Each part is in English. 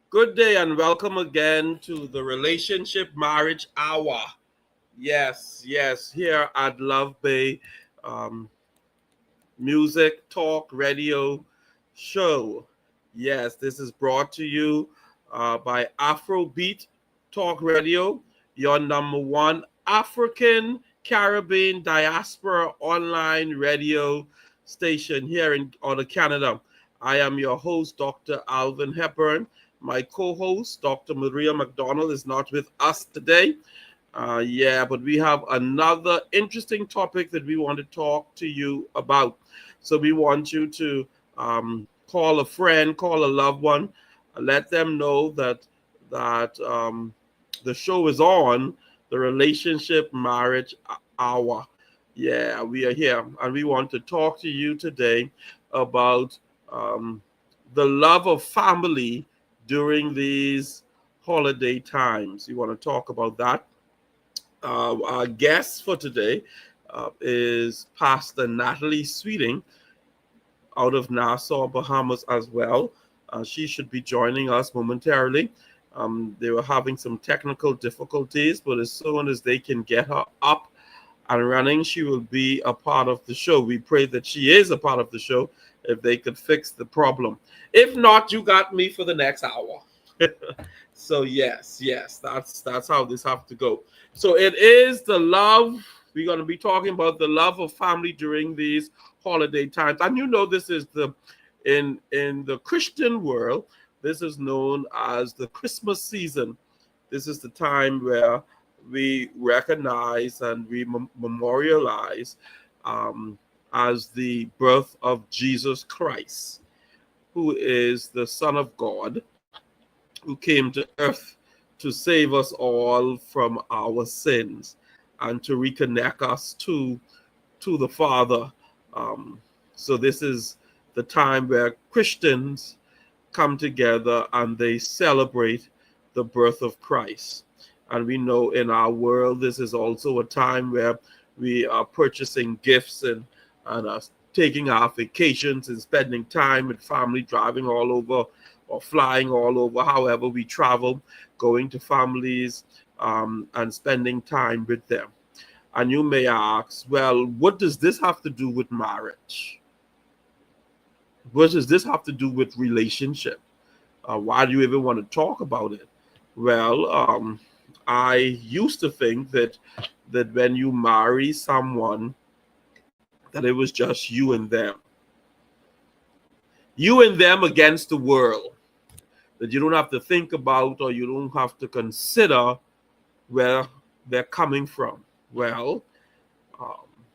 Good day and welcome again to the Relationship Marriage Hour. Yes, here at Love Bay um, Music Talk Radio Show. Yes, this is brought to you by Afrobeat Talk Radio, your number one African Caribbean diaspora online radio station here in Canada. I am your host, Dr. Alvin Hepburn. My co-host, Dr. Maria McDonald, is not with us today. But we have another interesting topic that we want to talk to you about. So we want you to call a friend, call a loved one, let them know that the show is on, the Relationship Marriage Hour. Yeah, we are here, and we want to talk to you today about um, the love of family during these holiday times. We want to talk about that. Our guest for today is Pastor Nathalie Sweeting out of Nassau, Bahamas as well. She should be joining us momentarily. They were having some technical difficulties, but as soon as they can get her up and running, she will be a part of the show. We pray that she is a part of the show if they could fix the problem. If not, you got me for the next hour. So yes, that's how this have to go. So it is the love. We're going to be talking about the love of family during these holiday times, and this is the in the Christian world. This is known as the Christmas season. This is the time where we recognize and we memorialize as the birth of Jesus Christ, who is the Son of God, who came to earth to save us all from our sins and to reconnect us to the Father. So this is the time where Christians come together and they celebrate the birth of Christ. And we know in our world, this is also a time where we are purchasing gifts and taking our vacations and spending time with family, driving all over or flying all over, however we travel, going to families and spending time with them. And you may ask, well, what does this have to do with marriage? What does this have to do with relationship? Why do you even want to talk about it? Well, I used to think that when you marry someone, that it was just you and them against the world. That you don't have to think about or you don't have to consider where they're coming from. Well,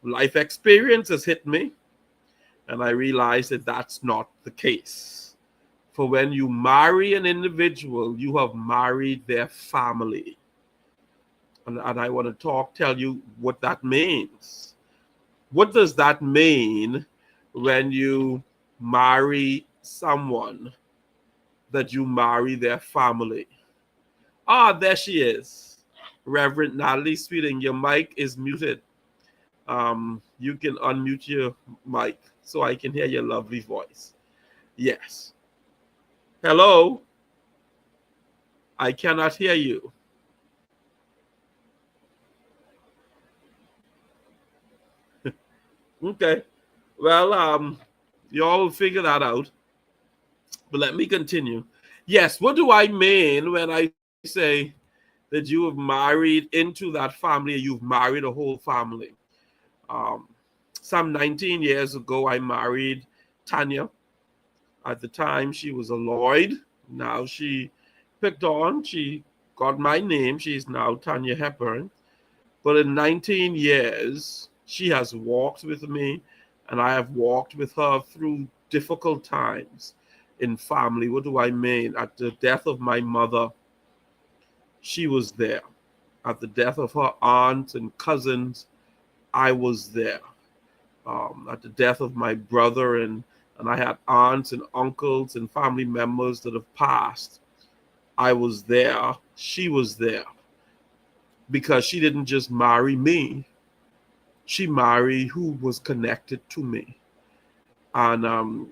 life experience has hit me, and I realized that that's not the case. For when you marry an individual, you have married their family. And I want to tell you what that means. What does that mean when you marry someone, that you marry their family? Ah, there she is. Reverend Nathalie Sweeting, your mic is muted. You can unmute your mic so I can hear your lovely voice. Yes. Hello. I cannot hear you. Okay. Well, you all will figure that out. But let me continue. Yes, what do I mean when I say that you have married into that family, you've married a whole family? Um, some 19 years ago, I married Tanya. At the time, she was a Lloyd. Now she picked on, she got my name. She's now Tanya Hepburn. But in 19 years, she has walked with me, and I have walked with her through difficult times in family. What do I mean? At the death of my mother, she was there. At the death of her aunts and cousins, I was there. At the death of my brother, and I had aunts and uncles and family members that have passed, I was there. She was there. Because she didn't just marry me, she married who was connected to me. And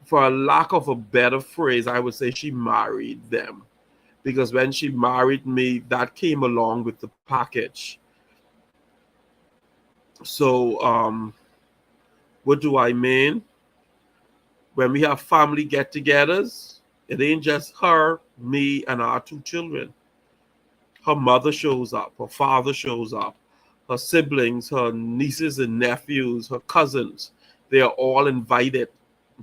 for a lack of a better phrase, I would say she married them. Because when she married me, that came along with the package. So, what do I mean? When we have family get-togethers, it ain't just her, me, and our 2 children. Her mother shows up, her father shows up, her siblings, her nieces and nephews, her cousins. They are all invited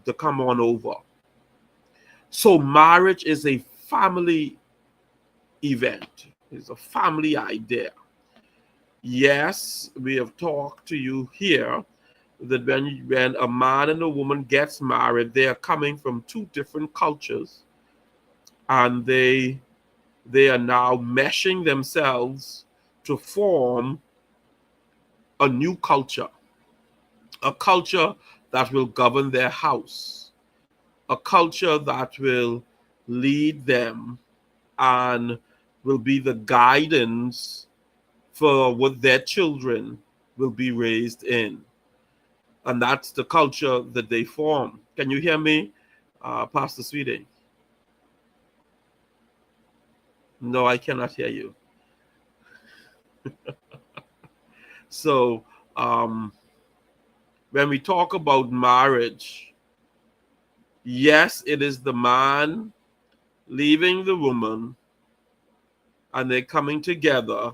to come on over. So marriage is a family event. It's a family idea. Yes, we have talked to you here that when a man and a woman gets married, they are coming from 2 different cultures, and they are now meshing themselves to form a new culture, a culture that will govern their house, a culture that will lead them and will be the guidance for what their children will be raised in. And that's the culture that they form. Can you hear me, Pastor Sweeting? No, I cannot hear you. So, when we talk about marriage, yes, it is the man leaving the woman and they're coming together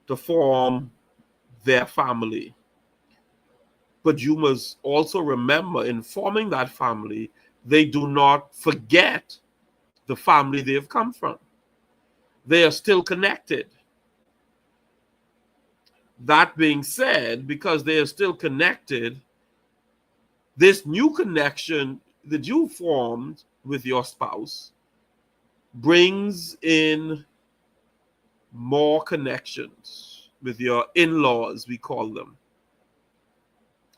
to form their family. But you must also remember, in forming that family, they do not forget the family they have come from. They are still connected. That being said, because they are still connected, this new connection that you formed with your spouse brings in more connections with your in-laws, we call them.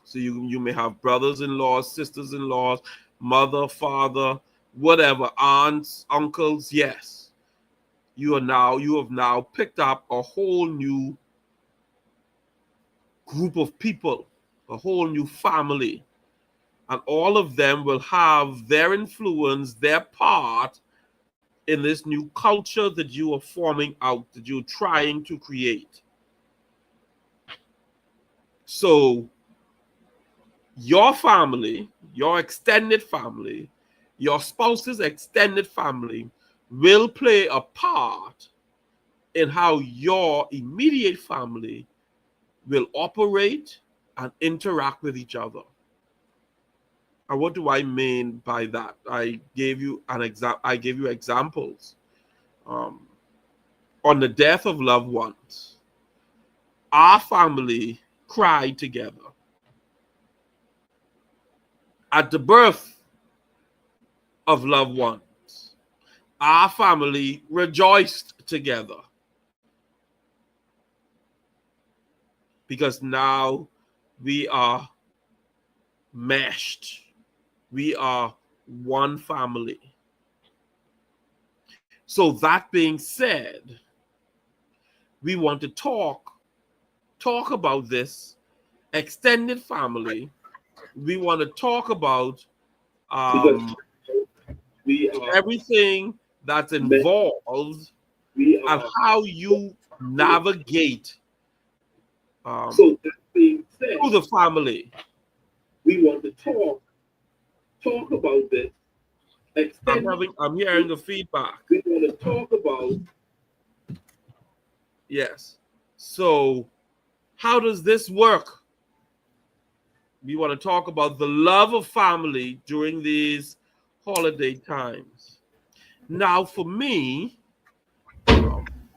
So you may have brothers-in-laws, sisters-in-laws, mother, father, whatever, aunts, uncles. Yes, you have now picked up a whole new group of people, a whole new family, and all of them will have their influence, their part in this new culture that you are forming out, that you're trying to create. So your family, your extended family, your spouse's extended family will play a part in how your immediate family will operate and interact with each other. And what do I mean by that? I gave you examples. On the death of loved ones, our family cried together. At the birth of loved ones, our family rejoiced together. Because now we are meshed. We are one family. So that being said, we want to talk about this extended family. We want to talk about everything that's involved and how you navigate through the family. We want to talk about this. I'm hearing the feedback. We want to talk about. Yes. So how does this work? We want to talk about the love of family during these holiday times. Now, for me,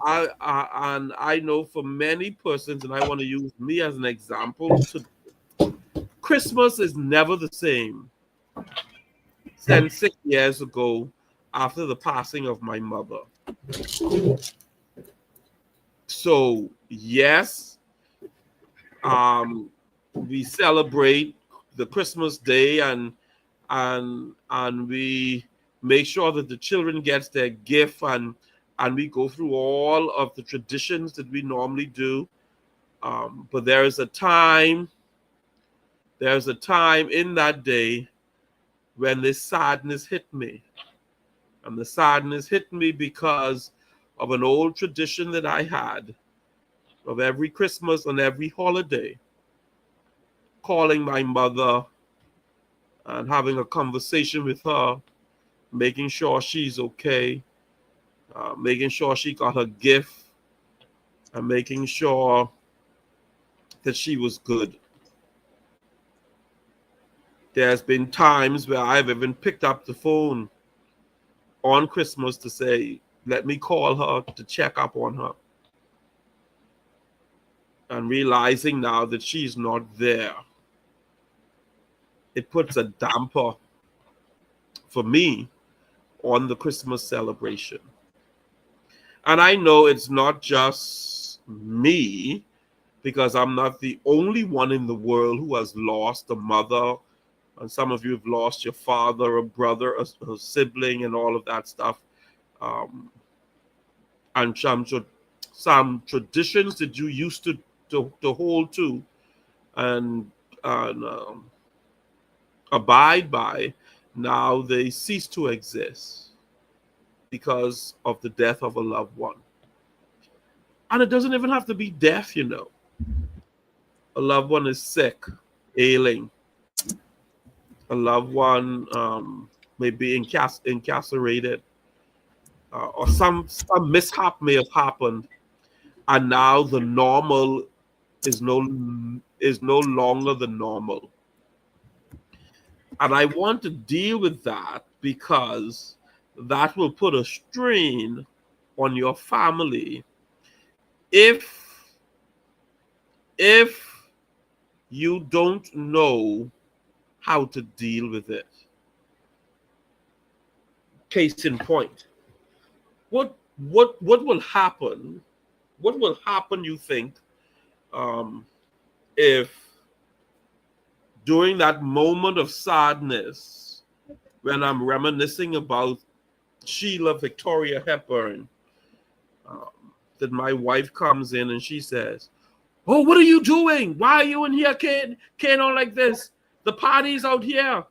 I know for many persons, and I want to use me as an example, Christmas is never the same since 6 years ago after the passing of my mother. So, yes, we celebrate the Christmas day and we make sure that the children gets their gift and we go through all of the traditions that we normally do. But there's a time in that day when this sadness hit me. And the sadness hit me because of an old tradition that I had of every Christmas and every holiday, calling my mother and having a conversation with her, making sure she's okay, making sure she got her gift, and making sure that she was good. There's been times where I've even picked up the phone on Christmas to say, let me call her to check up on her. And realizing now that she's not there, it puts a damper for me on the Christmas celebration. And I know it's not just me, because I'm not the only one in the world who has lost a mother. And some of you have lost your father, a brother, a sibling, and all of that stuff. And some traditions that you used to hold to and abide by, now they cease to exist because of the death of a loved one. And it doesn't even have to be death, you know. A loved one is sick, ailing. A loved one may be incarcerated, or some mishap may have happened, and now the normal is no longer the normal. And I want to deal with that because that will put a strain on your family if you don't know how to deal with it. Case in point, what will happen? What will happen, you think, if during that moment of sadness, when I'm reminiscing about Sheila Victoria Hepburn, that my wife comes in and she says, "Oh, what are you doing? Why are you in here, kid? Can't on like this. The party's out here.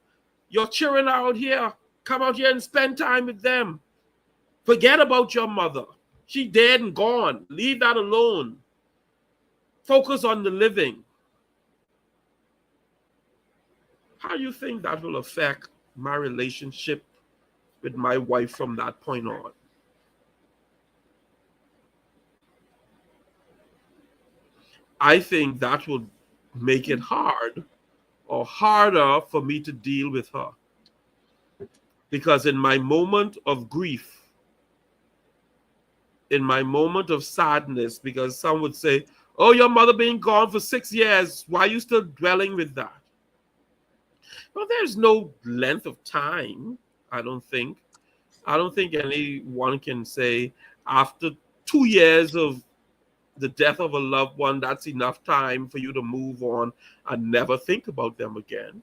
Your children are out here. Come out here and spend time with them. Forget about your mother. She dead and gone. Leave that alone. Focus on the living." How do you think that will affect my relationship with my wife from that point on? I think that will make it hard or harder for me to deal with her. Because in my moment of grief, in my moment of sadness, because some would say, "Oh, your mother been gone for 6 years. Why are you still dwelling with that?" Well, there's no length of time, I don't think. I don't think anyone can say after 2 years of the death of a loved one, that's enough time for you to move on and never think about them again.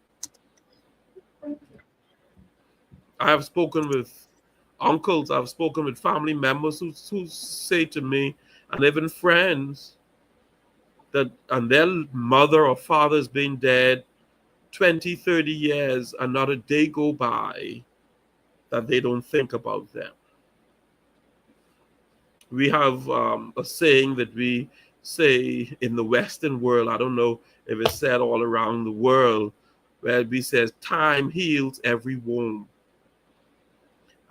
I have spoken with uncles, I've spoken with family members who say to me, and even friends, that and their mother or father has been dead 20, 30 years, and not a day go by that they don't think about them. We have a saying that we say in the Western world, I don't know if it's said all around the world, where we says time heals every wound.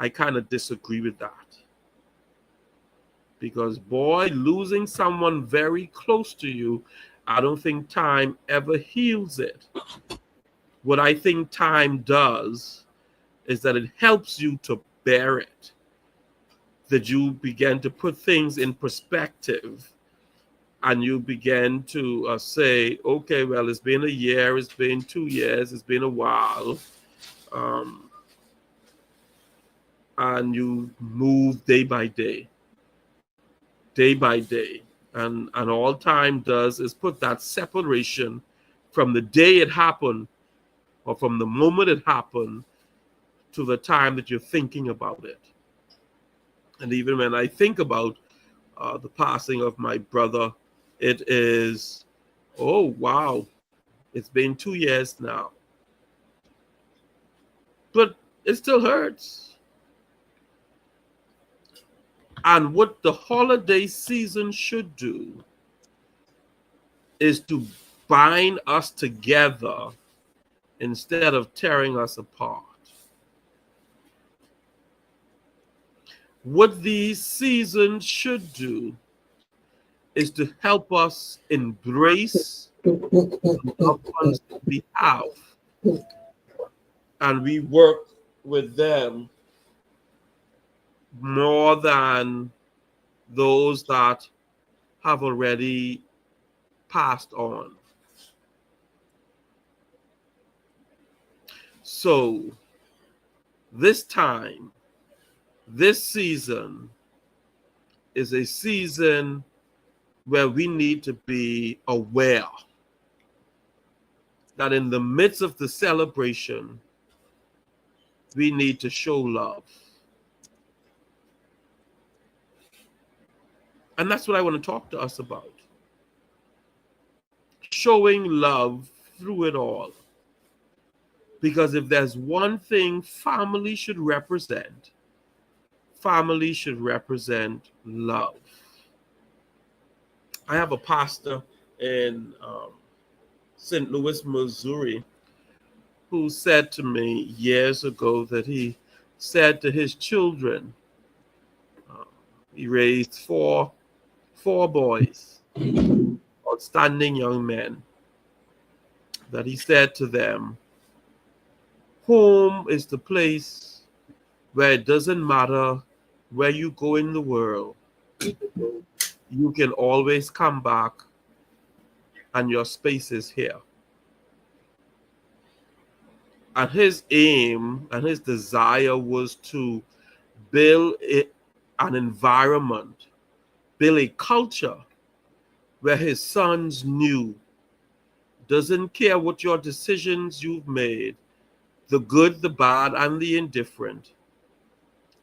I kind of disagree with that. Because boy, losing someone very close to you, I don't think time ever heals it. What I think time does is that it helps you to bear it. That you begin to put things in perspective, and you begin to say, okay, well, it's been a year, it's been 2 years, it's been a while. And you move day by day. And all time does is put that separation from the day it happened, or from the moment it happened, to the time that you're thinking about it. And even when I think about the passing of my brother, it is, oh, wow, it's been 2 years now. but it still hurts. And what the holiday season should do is to bind us together instead of tearing us apart. What these seasons should do is to help us embrace the loved ones that we have, and we work with them more than those that have already passed on. So this time, this season is a season where we need to be aware that in the midst of the celebration, we need to show love. And that's what I want to talk to us about. Showing love through it all. Because if there's one thing family should represent love. I have a pastor in St. Louis, Missouri, who said to me years ago that he said to his children, he raised four boys, outstanding young men, that he said to them, home is the place where it doesn't matter where you go in the world, you can always come back and your space is here. And his aim and his desire was to build an environment, build a culture where his sons knew, doesn't care what your decisions you've made, the good, the bad, and the indifferent,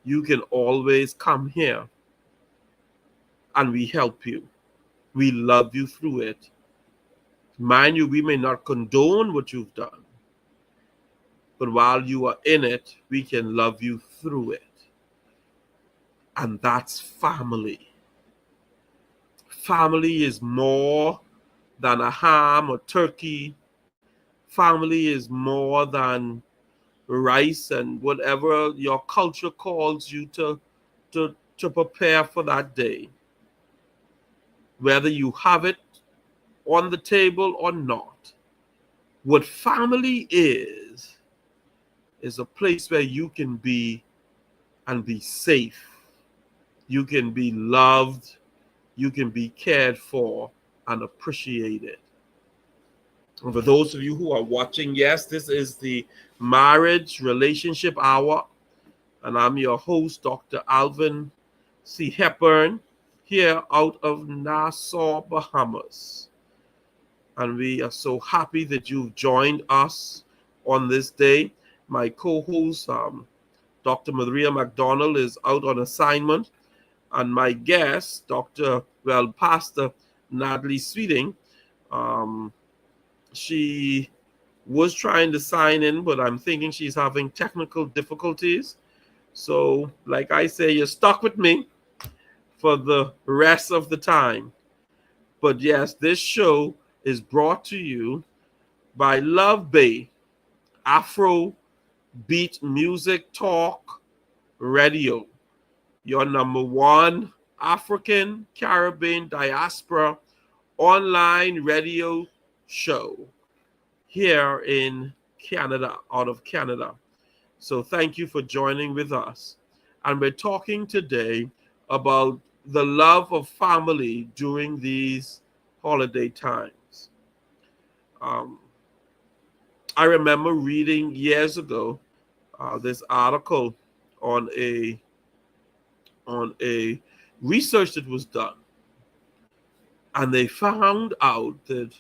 you can always come here and we help you. We love you through it. Mind you, we may not condone what you've done, but while you are in it, we can love you through it. And that's family. Family is more than a ham or turkey. Family is more than rice and whatever your culture calls you to prepare for that day. Whether you have it on the table or not. What family is a place where you can be and be safe. You can be loved. You can be cared for and appreciated. And for those of you who are watching, yes, this is the Marriage Relationship Hour. And I'm your host, Dr. Alvin C. Hepburn, here out of Nassau, Bahamas. And we are so happy that you've joined us on this day. My co-host, Dr. Maria McDonald, is out on assignment. And my guest, Pastor Nathalie Sweeting, she was trying to sign in, but I'm thinking she's having technical difficulties. So, like I say, you're stuck with me for the rest of the time. But yes, this show is brought to you by Love Bay, Afro Beat Music Talk Radio, your number one African Caribbean diaspora online radio show here in Canada, out of Canada. So thank you for joining with us. And we're talking today about the love of family during these holiday times. I remember reading years ago this article on a research that was done, and they found out that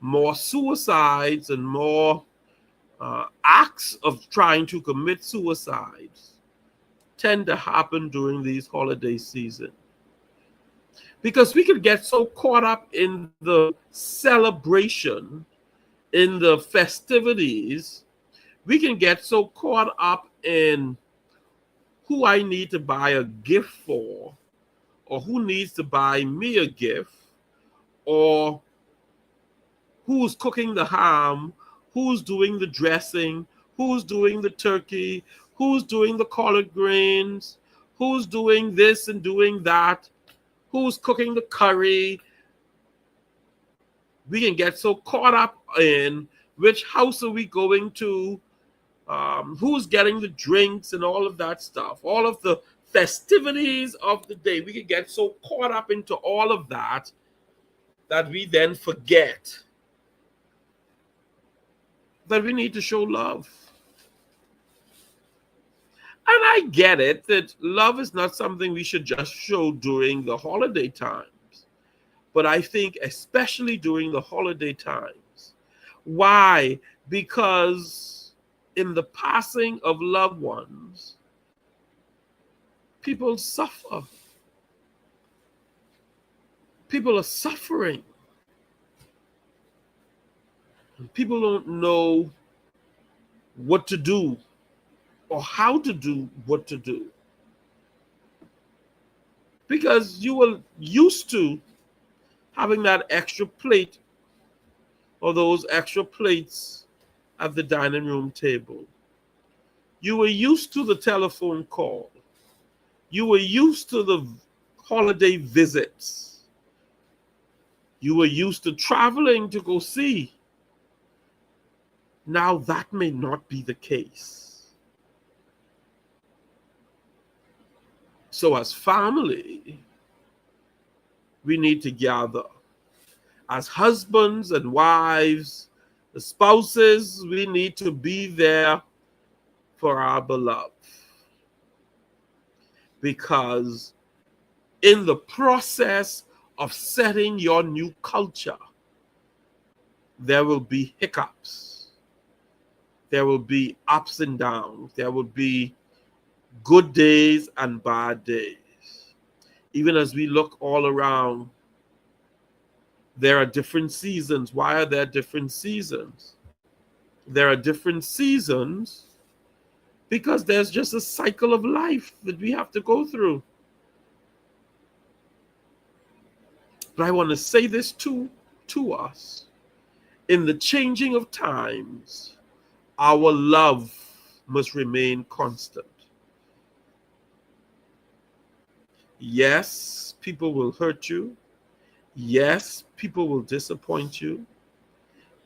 more suicides and more acts of trying to commit suicides tend to happen during these holiday seasons. Because we could get so caught up in the celebration, in the festivities, We can get so caught up in who I need to buy a gift for, or who needs to buy me a gift, or who's cooking the ham, who's doing the dressing, who's doing the turkey, who's doing the collard greens, who's doing this and doing that, who's cooking the curry. We can get so caught up in which house are we going to, who's getting the drinks and all of that stuff, all of the festivities of the day. We can get so caught up into all of that that we then forget that we need to show love. And I get it that love is not something we should just show during the holiday times. But I think especially during the holiday times. Why? Because in the passing of loved ones, people suffer. People are suffering. And people don't know what to do or how to do what to do. Because you were used to having that extra plate or those extra plates at the dining room table. You were used to the telephone call. You were used to the holiday visits. You were used to traveling to go see. Now that may not be the case. So as family, we need to gather. As husbands and wives, the spouses, we need to be there for our beloved. Because in the process of setting your new culture, there will be hiccups. There will be ups and downs. There will be good days and bad days. Even as we look all around, there are different seasons. Why are there different seasons? There are different seasons because there's just a cycle of life that we have to go through. But I want to say this to us. In the changing of times, our love must remain constant. Yes, people will hurt you. Yes, people will disappoint you.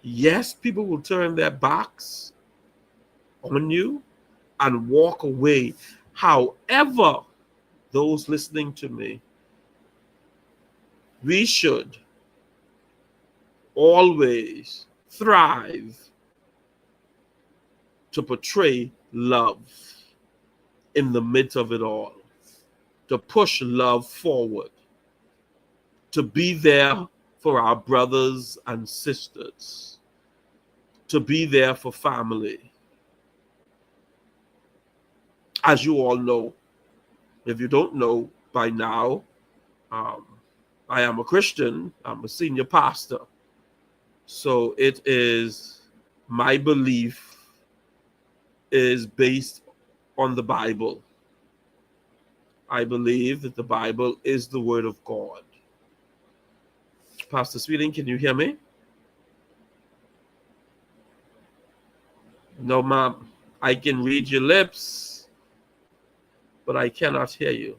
Yes, people will turn their backs on you and walk away. However, those listening to me, we should always thrive to portray love in the midst of it all, to push love forward, to be there for our brothers and sisters, to be there for family. As you all know, if you don't know by now, I am a Christian. I'm a senior pastor. So it is, my belief is based on the Bible. I believe that the Bible is the Word of God. Pastor Sweeting, can you hear me? No, ma'am. I can read your lips, but I cannot hear you.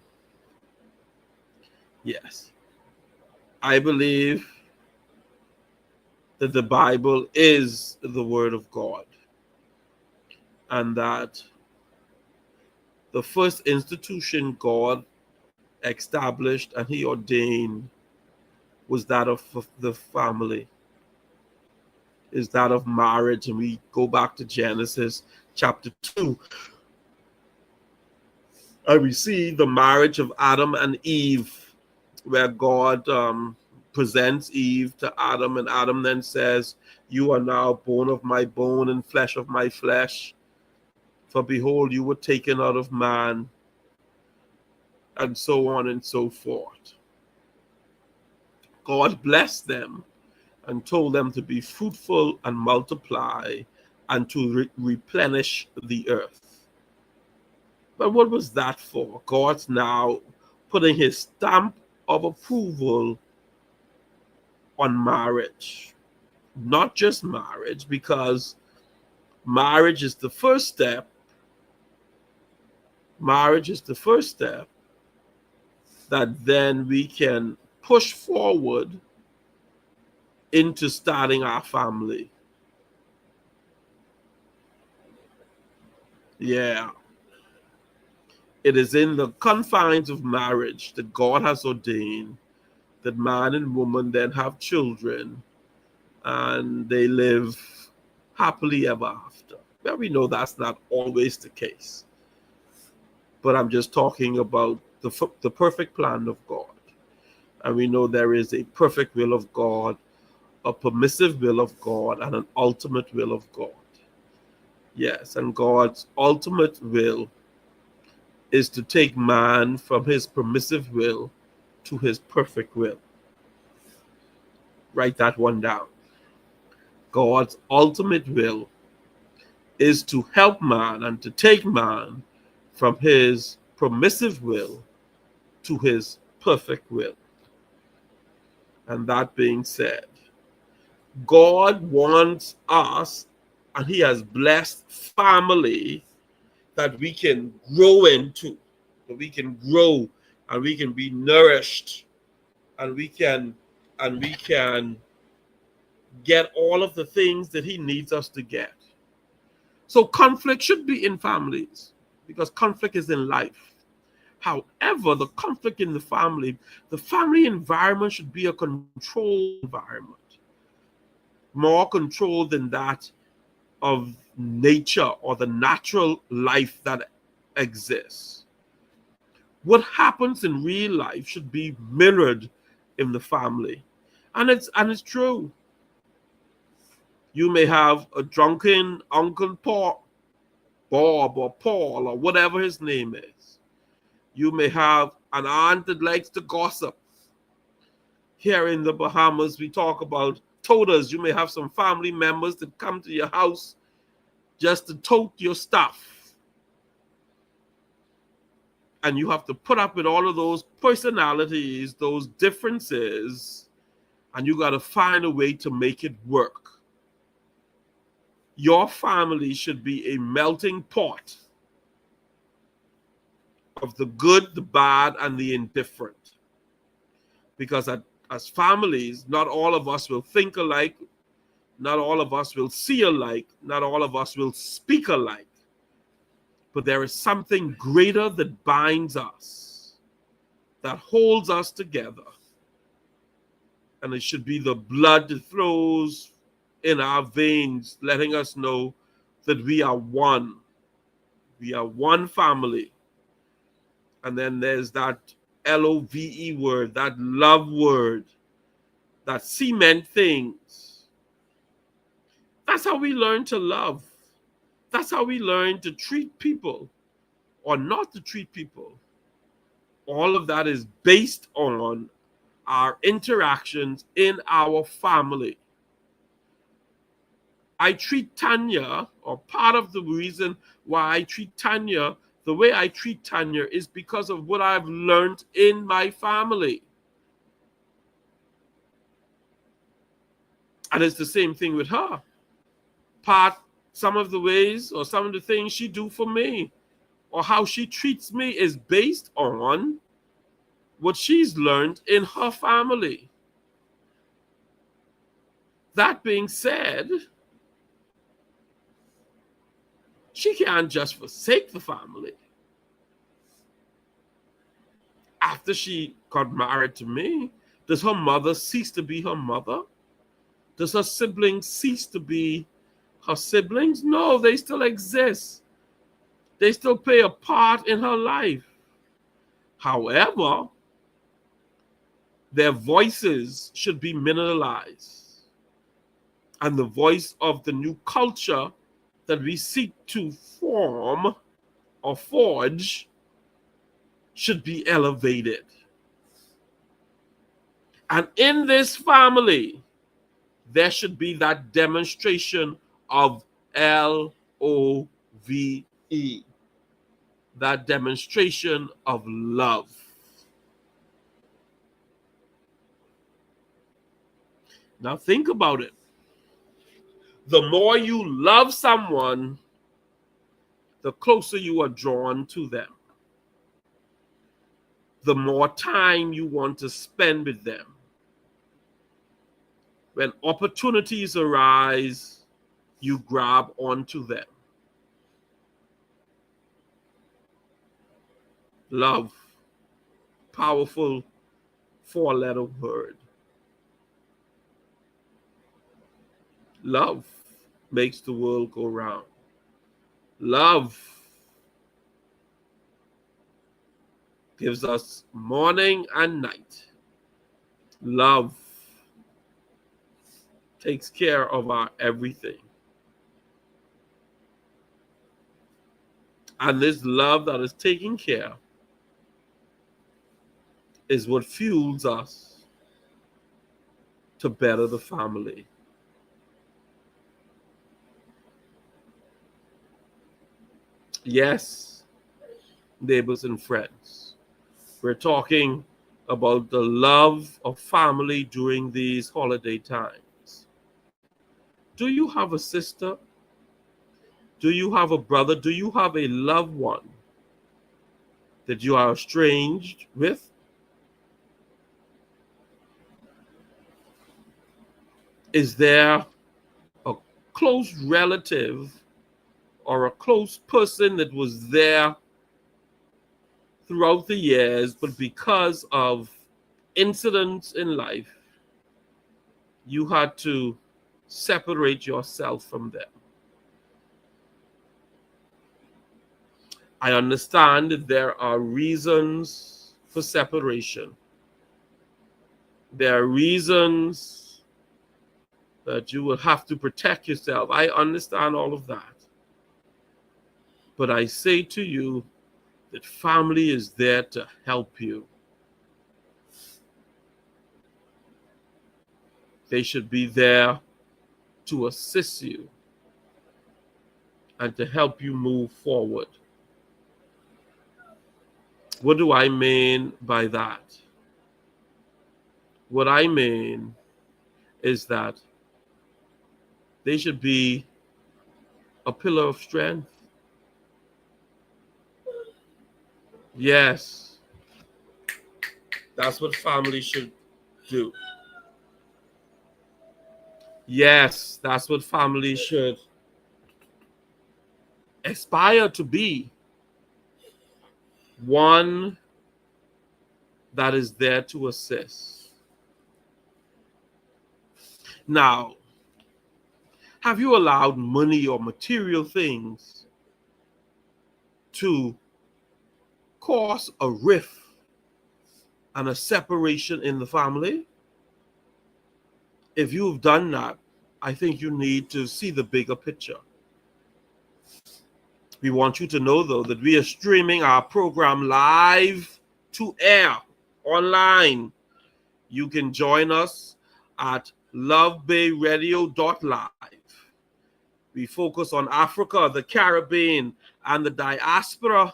Yes. I believe that the Bible is the Word of God, and that the first institution God established and He ordained was that of the family, is that of marriage. And we go back to Genesis chapter 2, and we see the marriage of Adam and Eve, where God presents Eve to Adam, and Adam then says, "You are now bone of my bone and flesh of my flesh. For behold, you were taken out of man," and so on and so forth. God blessed them and told them to be fruitful and multiply and to replenish the earth. But what was that for? God's now putting his stamp of approval on marriage. Not just marriage, because marriage is the first step. Marriage is the first step that then we can push forward into starting our family. Yeah. It is in the confines of marriage that God has ordained that man and woman then have children and they live happily ever after. Well, we know that's not always the case. But I'm just talking about the perfect plan of God. And we know there is a perfect will of God, a permissive will of God, and an ultimate will of God. Yes, and God's ultimate will is to take man from his permissive will to his perfect will. Write that one down. God's ultimate will is to help man and to take man from his permissive will to his perfect will. And that being said, God wants us, and he has blessed family that we can grow into, that we can grow and we can be nourished and we can get all of the things that he needs us to get. So conflict should be in families because conflict is in life. However, the conflict in the family environment should be a controlled environment, more controlled than that of nature or the natural life that exists. What happens in real life should be mirrored in the family. And it's true. You may have a drunken Uncle Bob or Paul or whatever his name is. You may have an aunt that likes to gossip. Here in the Bahamas, we talk about toters. You may have some family members that come to your house just to tote your stuff. And you have to put up with all of those personalities, those differences, and you got to find a way to make it work. Your family should be a melting pot of the good, the bad, and the indifferent. Because as families, not all of us will think alike, not all of us will see alike, not all of us will speak alike. But there is something greater that binds us, that holds us together. And it should be the blood that flows in our veins, letting us know that we are one. We are one family. And then there's that LOVE word, that love word, that cement things. That's how we learn to love. That's how we learn to treat people or not to treat people. All of that is based on our interactions in our family. I treat Tanya, or part of the reason why I treat Tanya the way I treat Tanya is because of what I've learned in my family. And it's the same thing with her. Some of the ways or some of the things she do for me or how she treats me is based on what she's learned in her family. That being said, she can't just forsake the family. After she got married to me, does her mother cease to be her mother? Does her siblings cease to be her siblings? No, they still exist. They still play a part in her life. However, their voices should be mineralized. And the voice of the new culture that we seek to form or forge should be elevated. And in this family, there should be that demonstration of L-O-V-E. That demonstration of love. Now think about it. The more you love someone, the closer you are drawn to them. The more time you want to spend with them. When opportunities arise, you grab onto them. Love, powerful four-letter word. Love makes the world go round. Love gives us morning and night. Love takes care of our everything. And this love that is taking care is what fuels us to better the family. Yes, neighbors and friends, we're talking about the love of family during these holiday times. Do you have a sister? Do you have a brother? Do you have a loved one that you are estranged with? Is there a close relative or a close person that was there throughout the years, but because of incidents in life, you had to separate yourself from them? I understand that there are reasons for separation. There are reasons that you will have to protect yourself. I understand all of that. But I say to you that family is there to help you. They should be there to assist you and to help you move forward. What do I mean by that? What I mean is that they should be a pillar of strength. Yes, that's what family should do. Yes, that's what family should aspire to be. One that is there to assist. Now, have you allowed money or material things to cause a rift and a separation in the family? If you've done that, I think you need to see the bigger picture. We want you to know, though, that we are streaming our program live to air online. You can join us at lovebayradio.live. We focus on Africa, the Caribbean, and the diaspora,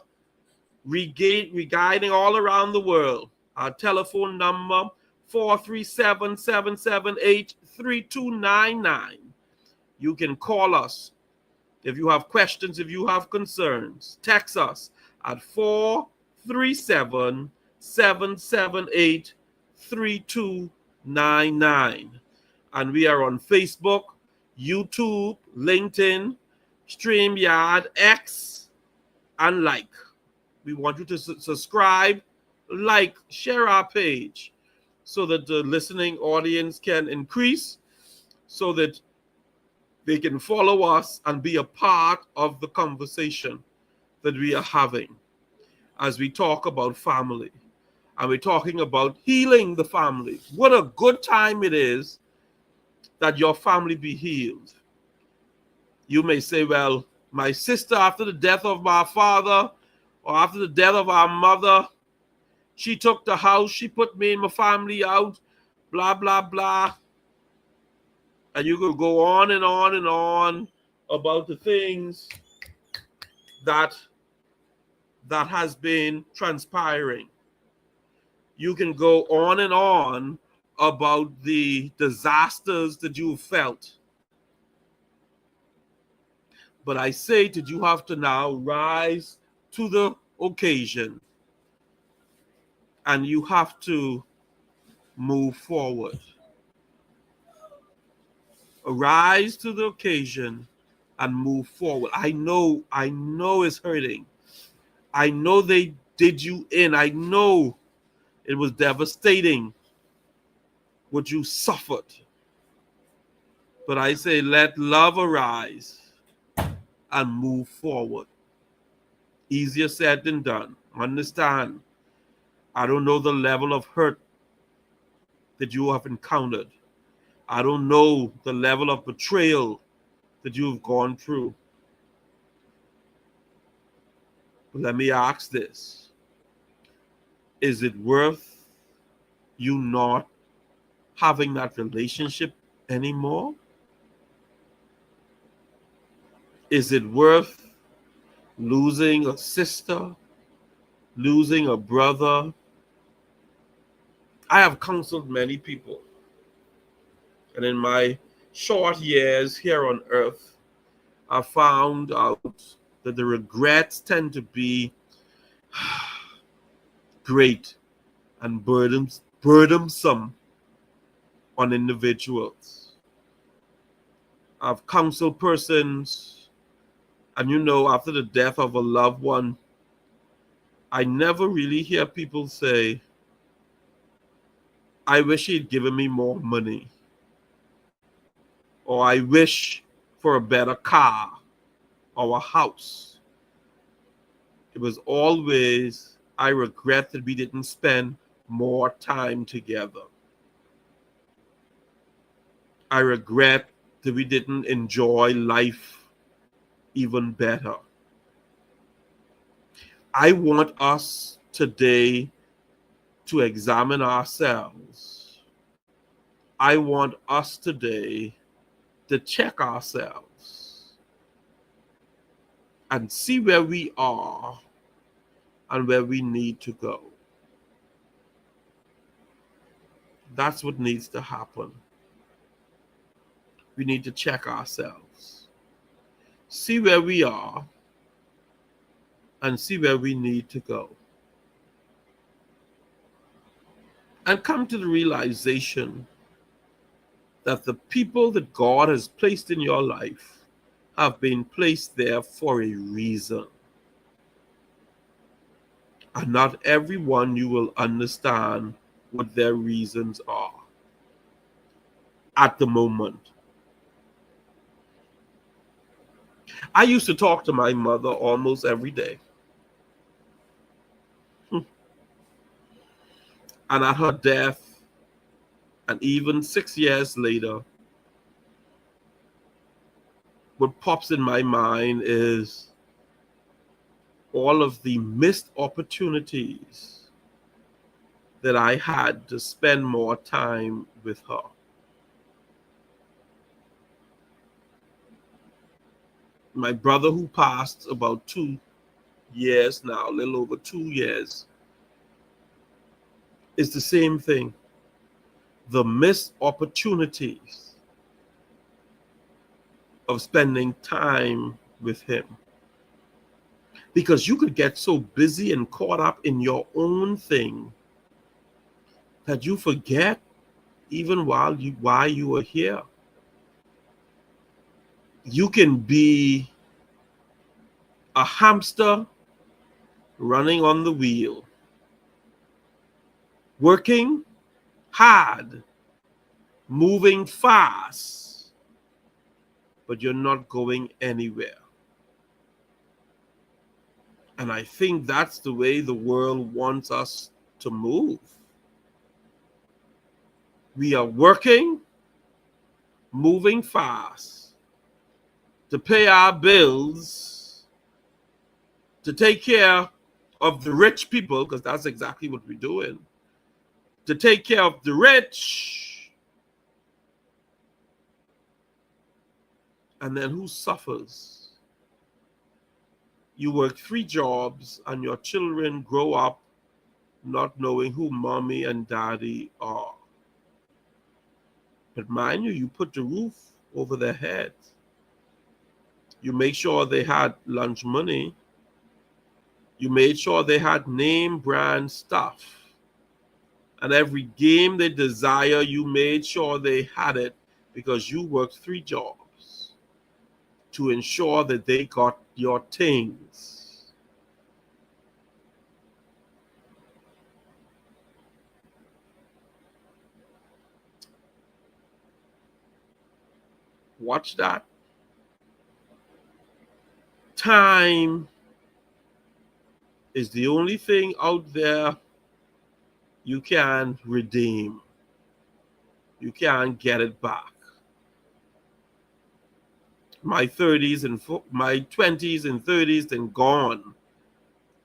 regarding all around the world. Our telephone number, 437-778-3299. You can call us if you have questions, if you have concerns. Text us at 437-778-3299. And we are on Facebook, YouTube, LinkedIn, StreamYard, X, and like. We want you to subscribe, like, share our page so that the listening audience can increase, so that they can follow us and be a part of the conversation that we are having as we talk about family. And we're talking about healing the family. What a good time it is that your family be healed. You may say, well, my sister, after the death of my father, or after the death of our mother, she took the house, she put me and my family out, blah, blah, blah. And you could go on and on and on about the things that has been transpiring. You can go on and on about the disasters that you felt. But I say that you have to now rise to the occasion and you have to move forward. Arise to the occasion and move forward. I know it's hurting. I know they did you in. I know it was devastating what you suffered. But I say, let love arise and move forward. Easier said than done. Understand, I don't know the level of hurt that you have encountered. I don't know the level of betrayal that you've gone through. But let me ask this. Is it worth you not having that relationship anymore? Is it worth losing a sister, losing a brother? I have counseled many people. And in my short years here on earth, I found out that the regrets tend to be great and burdensome on individuals. I've counseled persons, and after the death of a loved one, I never really hear people say, I wish he'd given me more money, or I wish for a better car or a house. It was always, I regret that we didn't spend more time together. I regret that we didn't enjoy life even better. I want us today to examine ourselves. I want us today to check ourselves and see where we are and where we need to go. That's what needs to happen. We need to check ourselves, see where we are, and see where we need to go. And come to the realization that the people that God has placed in your life have been placed there for a reason. And not everyone you will understand what their reasons are at the moment. I used to talk to my mother almost every day. And at her death, and even 6 years later, what pops in my mind is all of the missed opportunities that I had to spend more time with her. My brother, who passed about 2 years now, a little over 2 years, is the same thing. The missed opportunities of spending time with him. Because you could get so busy and caught up in your own thing that you forget even why you are here. You can be a hamster running on the wheel, working hard, moving fast, but you're not going anywhere. And I think that's the way the world wants us to move. We are working, moving fast to pay our bills, to take care of the rich people, because that's exactly what we're doing, to take care of the rich, And then who suffers? You work 3 jobs and your children grow up not knowing who mommy and daddy are. But mind you, you put the roof over their heads. You make sure they had lunch money. You made sure they had name brand stuff. And every game they desire, you made sure they had it because you worked 3 jobs to ensure that they got your things. Watch that. Time is the only thing out there you can redeem. You can't get it back. My 30s and my 20s and 30s, then gone.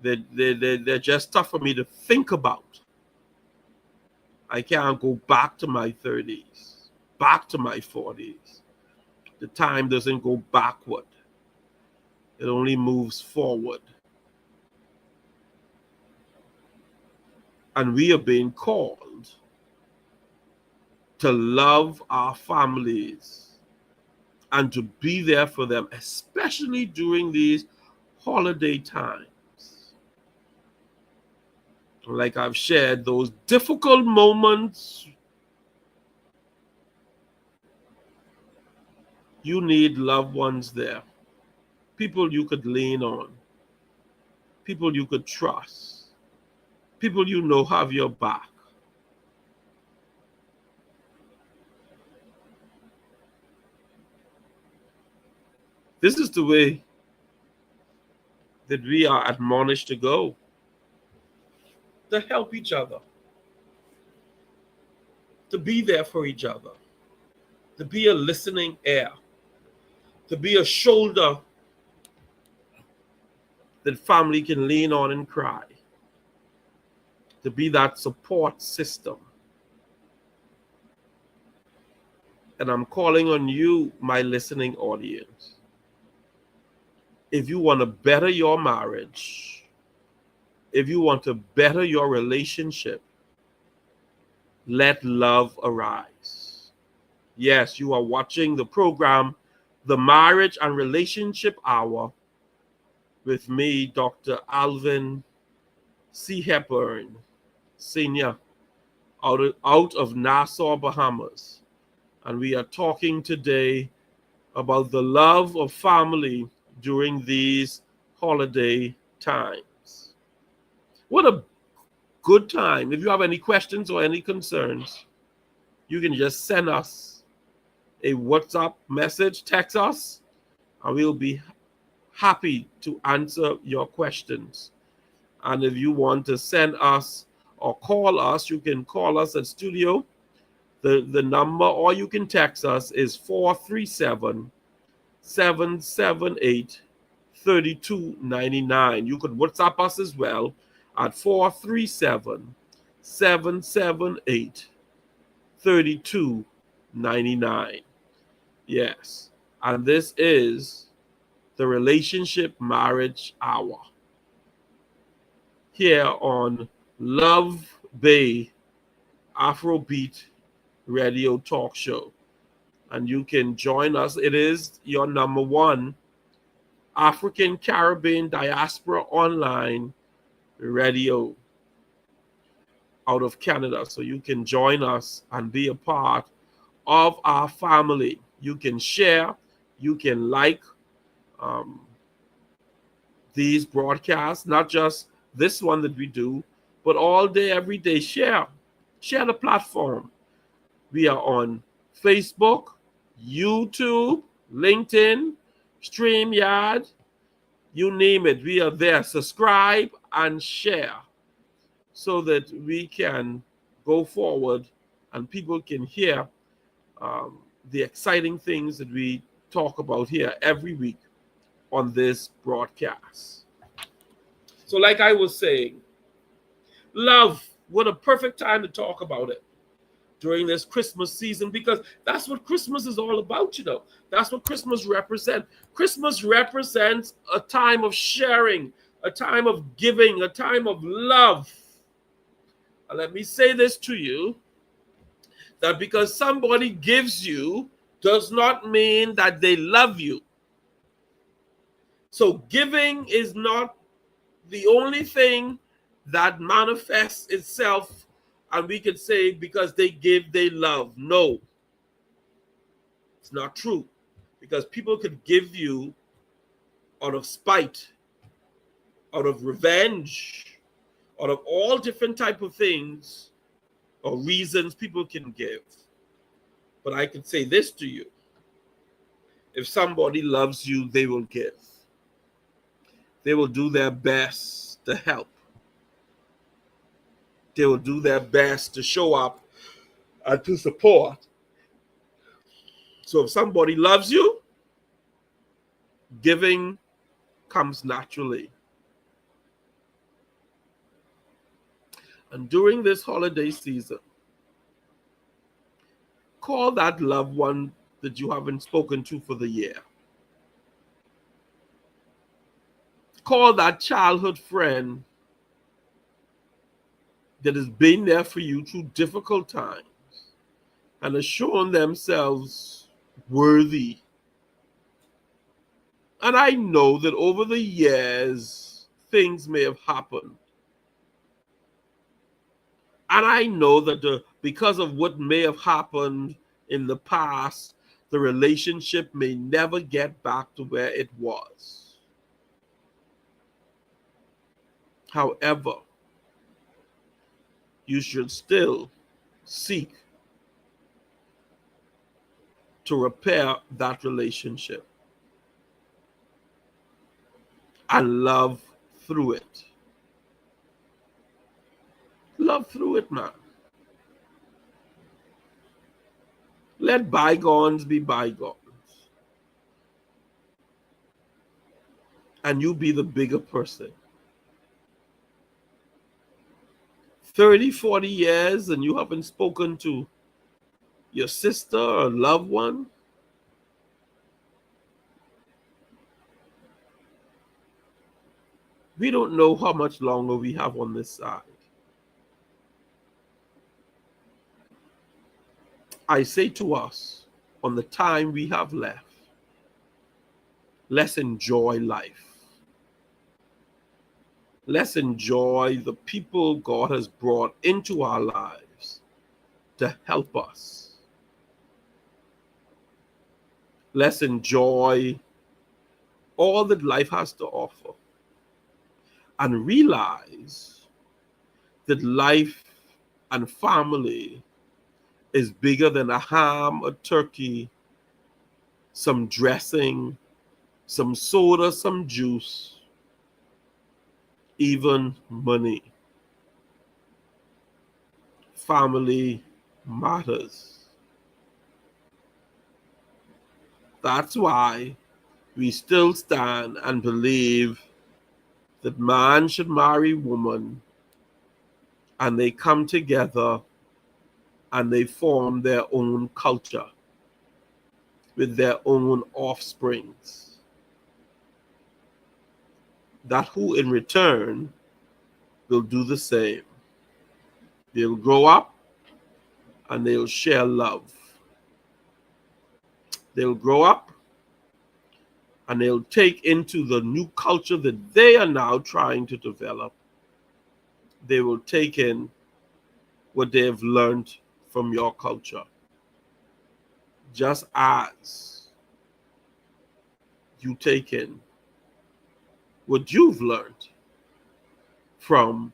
They're just tough for me to think about. I can't go back to my 30s, back to my 40s. The time doesn't go backward. It only moves forward. And we are being called to love our families and to be there for them, especially during these holiday times. Like I've shared, those difficult moments, you need loved ones there. People you could lean on. People you could trust. People you know have your back. This is the way that we are admonished to go. To help each other. To be there for each other. To be a listening ear. To be a shoulder that family can lean on and cry. To be that support system. And I'm calling on you, my listening audience. If you want to better your marriage, if you want to better your relationship, let love arise. Yes, you are watching the program, The Marriage and Relationship Hour, with me, Dr. Alvin C. Hepburn, Senior, out of Nassau, Bahamas. And we are talking today about the love of family during these holiday times. What a good time. If you have any questions or any concerns, you can just send us a WhatsApp message, text us, and we'll be happy to answer your questions. And if you want to send us or call us, you can call us at studio. The number, or you can text us, is 437-778-3299. You could WhatsApp us as well at 437-778-3299. Yes. And this is the Relationship Marriage Hour here on Love Bay Afrobeat Radio Talk Show. And you can join us. It is your number 1 African Caribbean Diaspora Online radio out of Canada. So you can join us and be a part of our family. You can share, you can like these broadcasts, not just this one that we do, but all day, every day. Share the platform. We are on Facebook, YouTube, LinkedIn, StreamYard, you name it. We are there. Subscribe and share so that we can go forward and people can hear the exciting things that we talk about here every week on this broadcast. So like I was saying, love, what a perfect time to talk about it. during this Christmas season, because that's what Christmas is all about, you know. That's what Christmas represents. Christmas represents a time of sharing, a time of giving, a time of love. And let me say this to you, that because somebody gives you does not mean that they love you. So giving is not the only thing that manifests itself, and we can say because they give, they love. No, it's not true. Because people could give you out of spite, out of revenge, out of all different type of things or reasons people can give. But I can say this to you. If somebody loves you, they will give. They will do their best to help. They will do their best to show up and to support. So if somebody loves you, giving comes naturally. And during this holiday season, call that loved one that you haven't spoken to for the year. Call that childhood friend that has been there for you through difficult times and has shown themselves worthy. And I know that over the years, things may have happened. And I know that because of what may have happened in the past, the relationship may never get back to where it was. However, you should still seek to repair that relationship and love through it. Love through it, man. Let bygones be bygones. And you be the bigger person. 30, 40 years and you haven't spoken to your sister or loved one? We don't know how much longer we have on this side. I say to us, on the time we have left, let's enjoy life. Let's enjoy the people God has brought into our lives to help us. Let's enjoy all that life has to offer and realize that life and family is bigger than a ham, a turkey, some dressing, some soda, some juice, even money. Family matters. That's why we still stand and believe that man should marry woman, and they come together and they form their own culture with their own offsprings. That who in return will do the same. They'll grow up and they'll share love. They'll grow up and they'll take into the new culture that they are now trying to develop. They will take in what they have learned from your culture. Just as you take in what you've learned from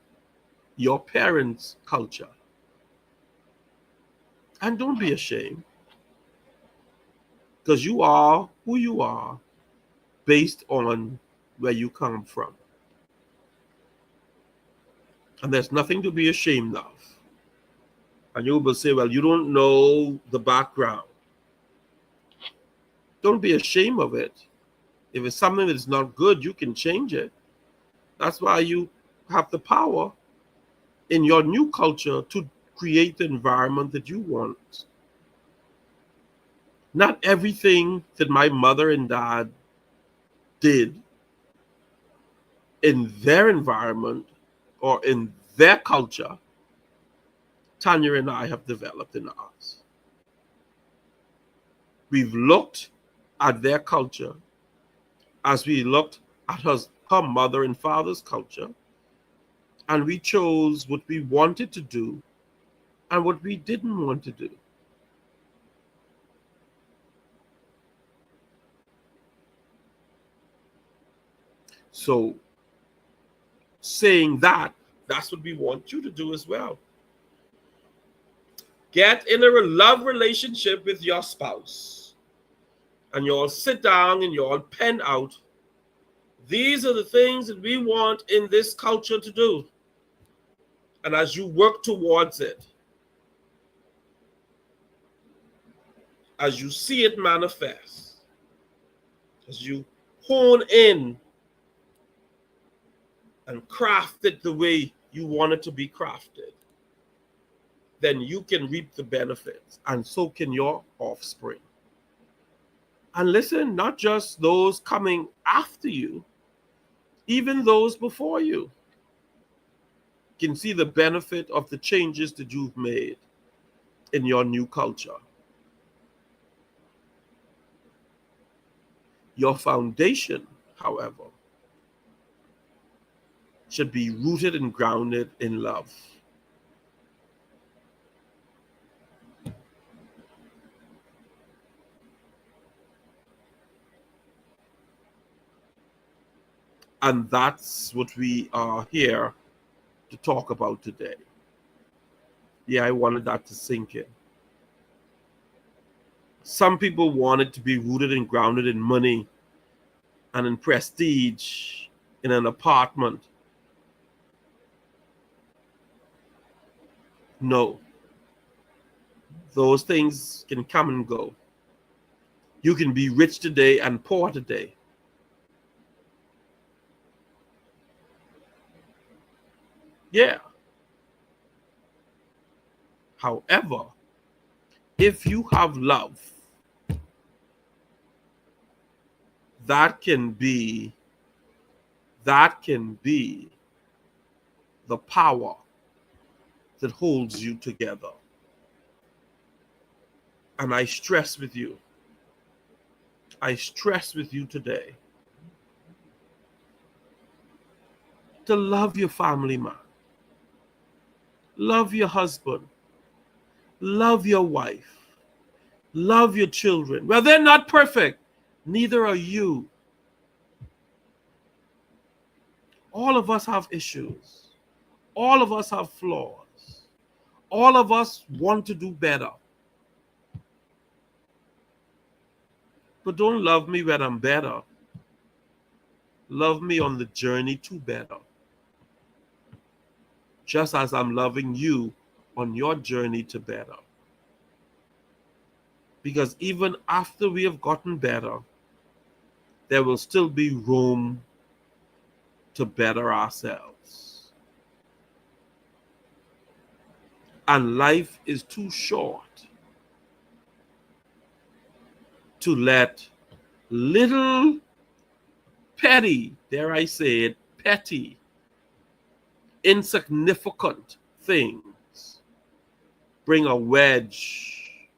your parents' culture. And don't be ashamed, because you are who you are based on where you come from. And there's nothing to be ashamed of. And you will say, well, you don't know the background. Don't be ashamed of it. If it's something that's not good, you can change it. That's why you have the power in your new culture to create the environment that you want. Not everything that my mother and dad did in their environment or in their culture, Tanya and I have developed in ours. We've looked at their culture as we looked at her mother and father's culture, and we chose what we wanted to do and what we didn't want to do. So, saying that, that's what we want you to do as well. Get in a love relationship with your spouse, and you all sit down and you all pen out, these are the things that we want in this culture to do. And as you work towards it, as you see it manifest, as you hone in and craft it the way you want it to be crafted, then you can reap the benefits, and so can your offspring. And listen, not just those coming after you, even those before you can see the benefit of the changes that you've made in your new culture. Your foundation, however, should be rooted and grounded in love. And that's what we are here to talk about today. Yeah, I wanted that to sink in. Some people want it to be rooted and grounded in money and in prestige in an apartment. No. Those things can come and go. You can be rich today and poor today. Yeah. However, if you have love, that can be the power that holds you together. And I stress with you today to love your family, man. Love your husband. Love your wife. Love your children. Well, they're not perfect. Neither are you. All of us have issues. All of us have flaws. All of us want to do better. But don't love me when I'm better. Love me on the journey to better. Just as I'm loving you on your journey to better. Because even after we have gotten better, there will still be room to better ourselves. And life is too short to let little petty, dare I say it, petty, insignificant things bring a wedge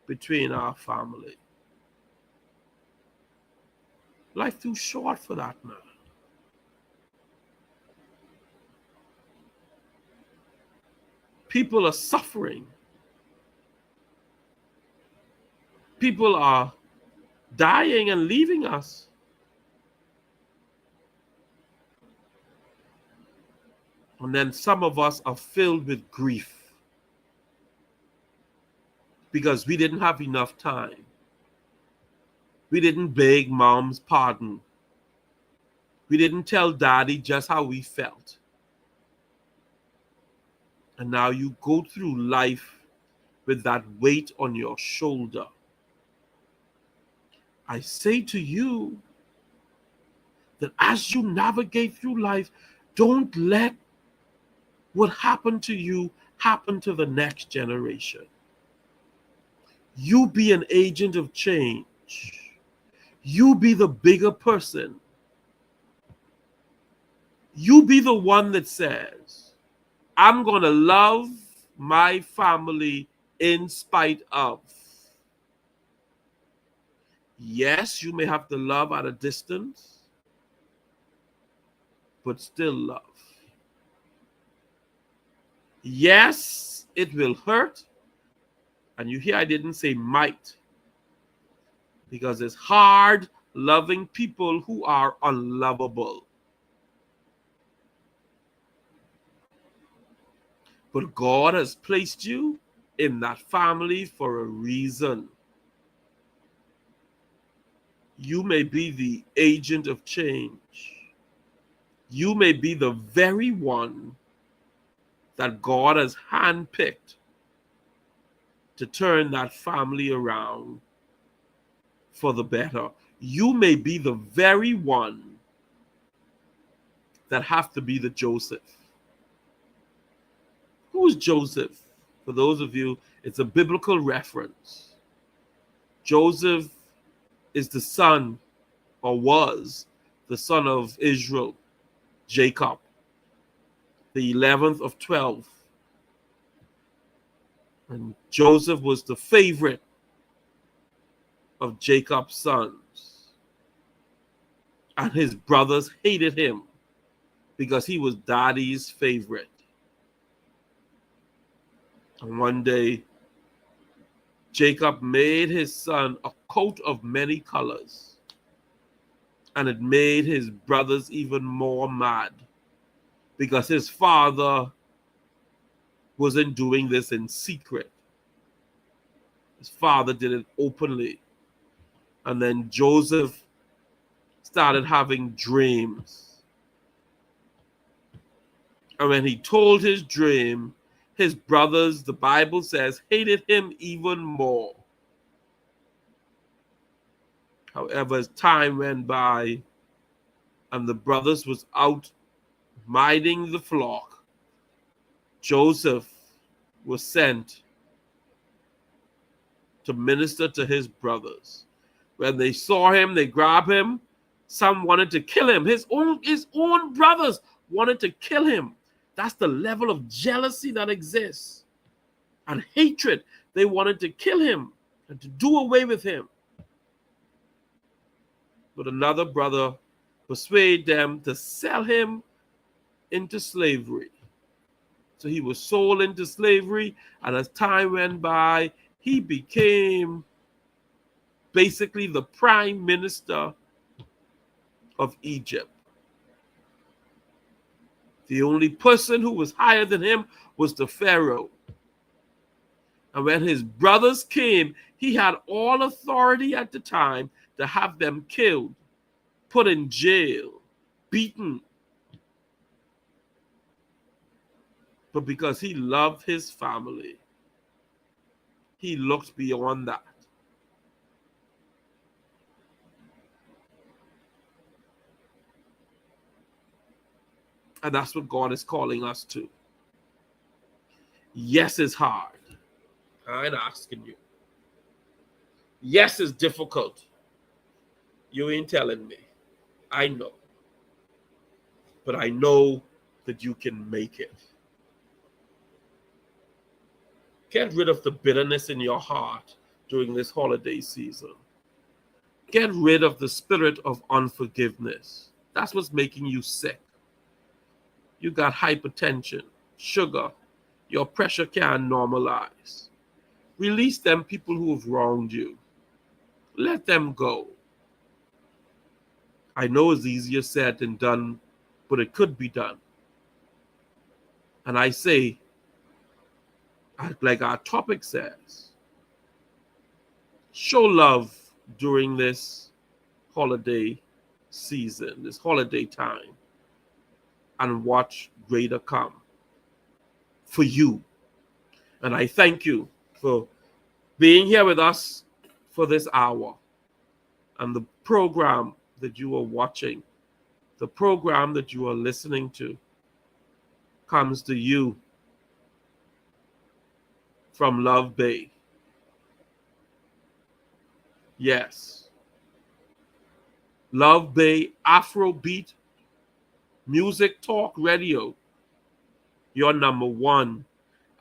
between our family. Life too short for that now. People are suffering. People are dying and leaving us. And then some of us are filled with grief because we didn't have enough time. We didn't beg mom's pardon. We didn't tell daddy just how we felt. And now you go through life with that weight on your shoulder. I say to you that as you navigate through life, don't let what happened to you happen to the next generation. You be an agent of change. You be the bigger person. You be the one that says, I'm going to love my family in spite of. Yes, you may have to love at a distance, but still love. Yes, it will hurt. And you hear I didn't say might, because it's hard loving people who are unlovable. But God has placed you in that family for a reason. You may be the agent of change. You may be the very one that God has handpicked to turn that family around for the better. You may be the very one that have to be the Joseph. Who's Joseph? For those of you, it's a biblical reference. Joseph is the son, or was the son of Israel, Jacob, the 11th of 12. And Joseph was the favorite of Jacob's sons. And his brothers hated him because he was daddy's favorite. And one day, Jacob made his son a coat of many colors. And it made his brothers even more mad because his father wasn't doing this in secret. His father did it openly. And then Joseph started having dreams. And when he told his dream, his brothers, the Bible says, hated him even more. However, as time went by and the brothers was out minding the flock, Joseph was sent to minister to his brothers. When they saw him, they grabbed him. Some wanted to kill him. His own brothers wanted to kill him. That's the level of jealousy that exists. And hatred. They wanted to kill him and to do away with him. But another brother persuaded them to sell him into slavery. So he was sold into slavery, and as time went by, he became basically the prime minister of Egypt. The only person who was higher than him was the Pharaoh. And when his brothers came, he had all authority at the time to have them killed, put in jail, beaten. But because he loved his family, he looked beyond that. And that's what God is calling us to. Yes, it's hard. I ain't asking you. Yes, it's difficult. You ain't telling me. I know. But I know that you can make it. Get rid of the bitterness in your heart during this holiday season. Get rid of the spirit of unforgiveness. That's what's making you sick. You got hypertension, sugar, your pressure can't normalize. Release them people who have wronged you. Let them go. I know it's easier said than done, but it could be done. And I say, like our topic says, show love during this holiday season, this holiday time, and watch greater come for you. And I thank you for being here with us for this hour. And the program that you are watching, the program that you are listening to, comes to you from Love Bay. Yes. Love Bay Afrobeat Music Talk Radio, your number one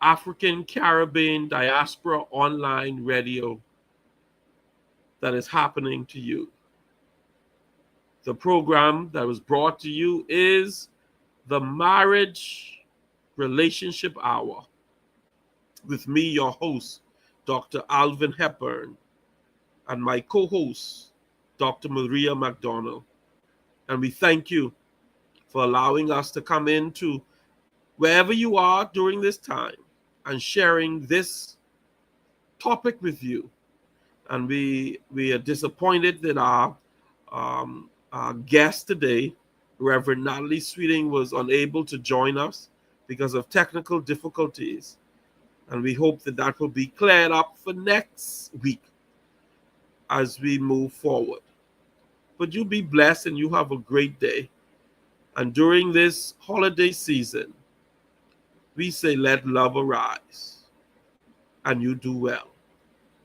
African Caribbean diaspora online radio that is happening to you. The program that was brought to you is the Marriage Relationship Hour with me, your host, Dr. Alvin Hepburn, and my co-host, Dr. Maria McDonald. And we thank you for allowing us to come into wherever you are during this time and sharing this topic with you. And we are disappointed that our guest today, Reverend Nathalie Sweeting, was unable to join us because of technical difficulties. And we hope that that will be cleared up for next week as we move forward. But you be blessed and you have a great day. And during this holiday season, we say, let love arise. And you do well.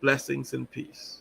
Blessings and peace.